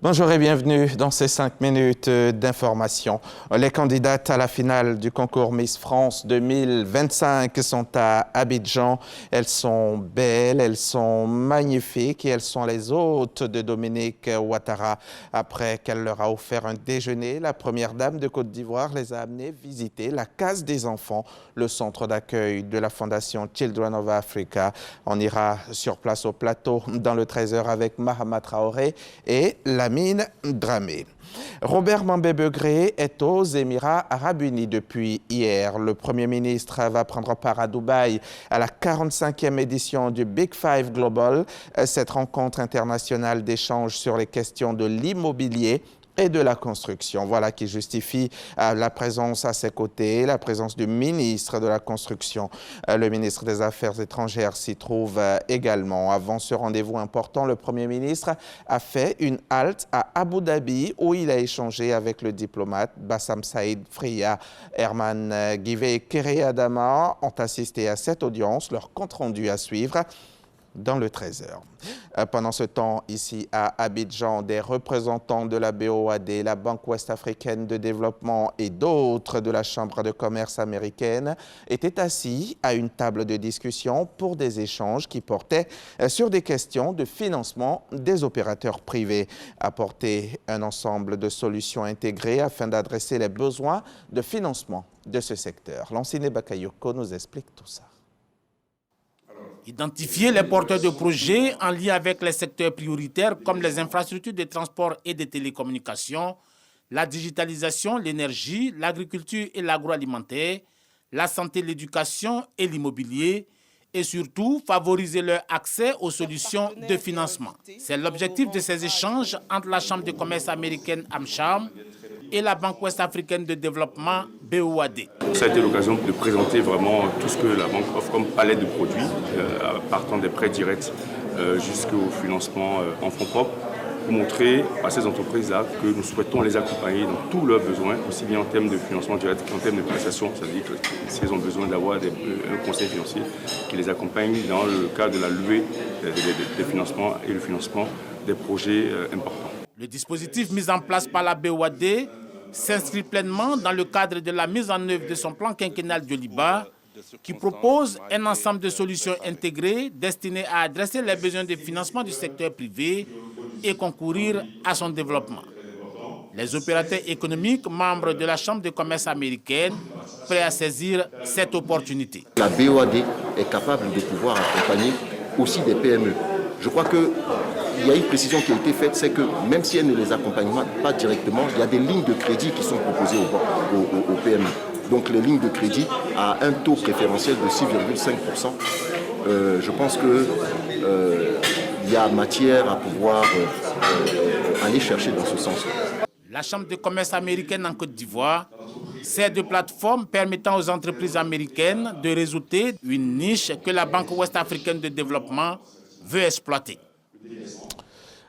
Bonjour et bienvenue dans ces 5 minutes d'information. Les candidates à la finale du concours Miss France 2025 sont à Abidjan. Elles sont belles, elles sont magnifiques et elles sont les hôtes de Dominique Ouattara. Après qu'elle leur a offert un déjeuner, la première dame de Côte d'Ivoire les a amenées visiter la Case des enfants, le centre d'accueil de la fondation Children of Africa. On ira sur place au plateau dans le 13h avec Mahama Traoré et Lamine Dramé. Robert Mambé-Begré est aux Émirats arabes unis depuis hier. Le Premier ministre va prendre part à Dubaï à la 45e édition du Big Five Global. Cette rencontre internationale d'échange sur les questions de l'immobilier et de la construction. Voilà qui justifie la présence à ses côtés, la présence du ministre de la Construction. Le ministre des Affaires étrangères s'y trouve également. Avant ce rendez-vous important, le Premier ministre a fait une halte à Abu Dhabi où il a échangé avec le diplomate Bassam Saïd Fria. Herman Guivé et Kéré Adama ont assisté à cette audience, leur compte rendu à suivre dans le 13h. Pendant ce temps, ici à Abidjan, des représentants de la BOAD, la Banque ouest-africaine de développement et d'autres de la Chambre de commerce américaine étaient assis à une table de discussion pour des échanges qui portaient sur des questions de financement des opérateurs privés. Apporter un ensemble de solutions intégrées afin d'adresser les besoins de financement de ce secteur. Lansine Bakayoko nous explique tout ça. Identifier les porteurs de projets en lien avec les secteurs prioritaires comme les infrastructures de transport et de télécommunications, la digitalisation, l'énergie, l'agriculture et l'agroalimentaire, la santé, l'éducation et l'immobilier, et surtout favoriser leur accès aux solutions de financement. C'est l'objectif de ces échanges entre la Chambre de commerce américaine AmCham et la Banque ouest-africaine de développement BOAD. Ça a été l'occasion de présenter vraiment tout ce que la banque offre comme palette de produits, partant des prêts directs jusqu'au financement en fonds propres, pour montrer à ces entreprises-là que nous souhaitons les accompagner dans tous leurs besoins, aussi bien en termes de financement direct qu'en termes de prestations, c'est-à-dire que si elles ont besoin d'avoir un conseil financier qui les accompagne dans le cadre de la levée des financements et le financement des projets importants. Le dispositif mis en place par la BOAD s'inscrit pleinement dans le cadre de la mise en œuvre de son plan quinquennal de l'IBA, qui propose un ensemble de solutions intégrées destinées à adresser les besoins de financement du secteur privé et concourir à son développement. Les opérateurs économiques, membres de la Chambre de commerce américaine, prêts à saisir cette opportunité. La BOAD est capable de pouvoir accompagner aussi des PME. Je crois qu'il y a une précision qui a été faite, c'est que même si elle ne les accompagne pas directement, il y a des lignes de crédit qui sont proposées aux PME. Donc les lignes de crédit à un taux préférentiel de 6,5%. Je pense qu'il y a matière à pouvoir aller chercher dans ce sens. La Chambre de commerce américaine en Côte d'Ivoire sert de plateforme permettant aux entreprises américaines de résoudre une niche que la Banque ouest-africaine de développement veut exploiter.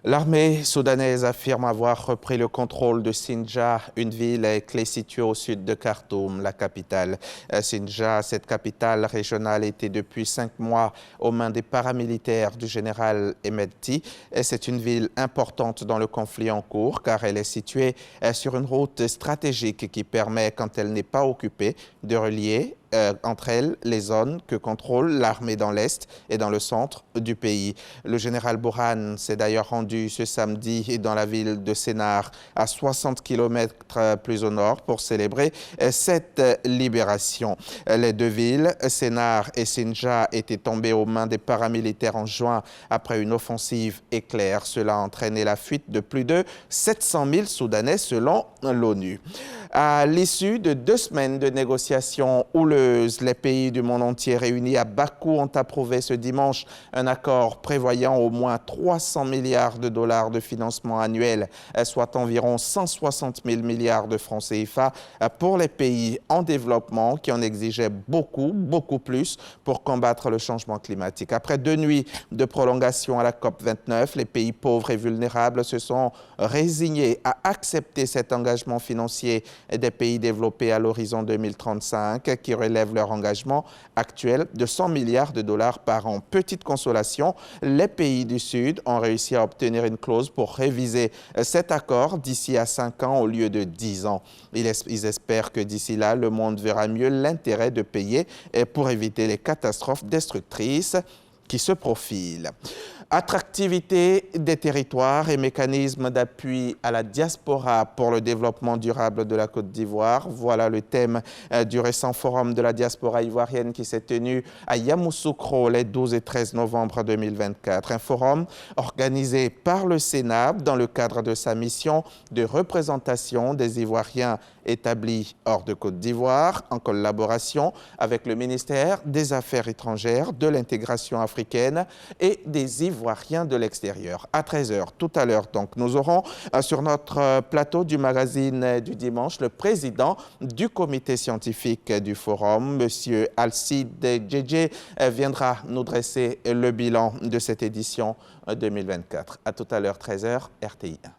L'armée soudanaise affirme avoir repris le contrôle de Sinja, une ville clé située au sud de Khartoum, la capitale. Sinja, cette capitale régionale, était depuis 5 mois aux mains des paramilitaires du général Hemedti. C'est une ville importante dans le conflit en cours car elle est située sur une route stratégique qui permet, quand elle n'est pas occupée, de relier entre elles les zones que contrôle l'armée dans l'Est et dans le centre du pays. Le général Bourhan s'est d'ailleurs rendu ce samedi dans la ville de Sennar, à 60 km plus au nord, pour célébrer cette libération. Les deux villes, Sennar et Sinja, étaient tombées aux mains des paramilitaires en juin après une offensive éclair. Cela a entraîné la fuite de plus de 700 000 Soudanais selon l'ONU. À l'issue de 2 semaines de négociations houleuses, les pays du monde entier réunis à Bakou ont approuvé ce dimanche un accord prévoyant au moins 300 milliards de dollars de financement annuel, soit environ 160 000 milliards de francs CFA pour les pays en développement qui en exigeaient beaucoup plus pour combattre le changement climatique. Après 2 nuits de prolongation à la COP29, les pays pauvres et vulnérables se sont résignés à accepter cet engagement financier des pays développés à l'horizon 2035 qui relèvent leur engagement actuel de 100 milliards de dollars par an. Petite consolation, les pays du Sud ont réussi à obtenir une clause pour réviser cet accord d'ici à 5 ans au lieu de 10 ans. Ils espèrent que d'ici là, le monde verra mieux l'intérêt de payer pour éviter les catastrophes destructrices qui se profilent. Attractivité des territoires et mécanismes d'appui à la diaspora pour le développement durable de la Côte d'Ivoire. Voilà le thème du récent forum de la diaspora ivoirienne qui s'est tenu à Yamoussoukro les 12 et 13 novembre 2024. Un forum organisé par le Sénat dans le cadre de sa mission de représentation des Ivoiriens établis hors de Côte d'Ivoire en collaboration avec le ministère des Affaires étrangères, de l'intégration africaine et des Ivoiriens de l'extérieur. À 13 h, tout à l'heure, donc, nous aurons sur notre plateau du magazine du dimanche le président du comité scientifique du forum, M. Alcide Djedje, viendra nous dresser le bilan de cette édition 2024. À tout à l'heure, 13 h, RTI 1.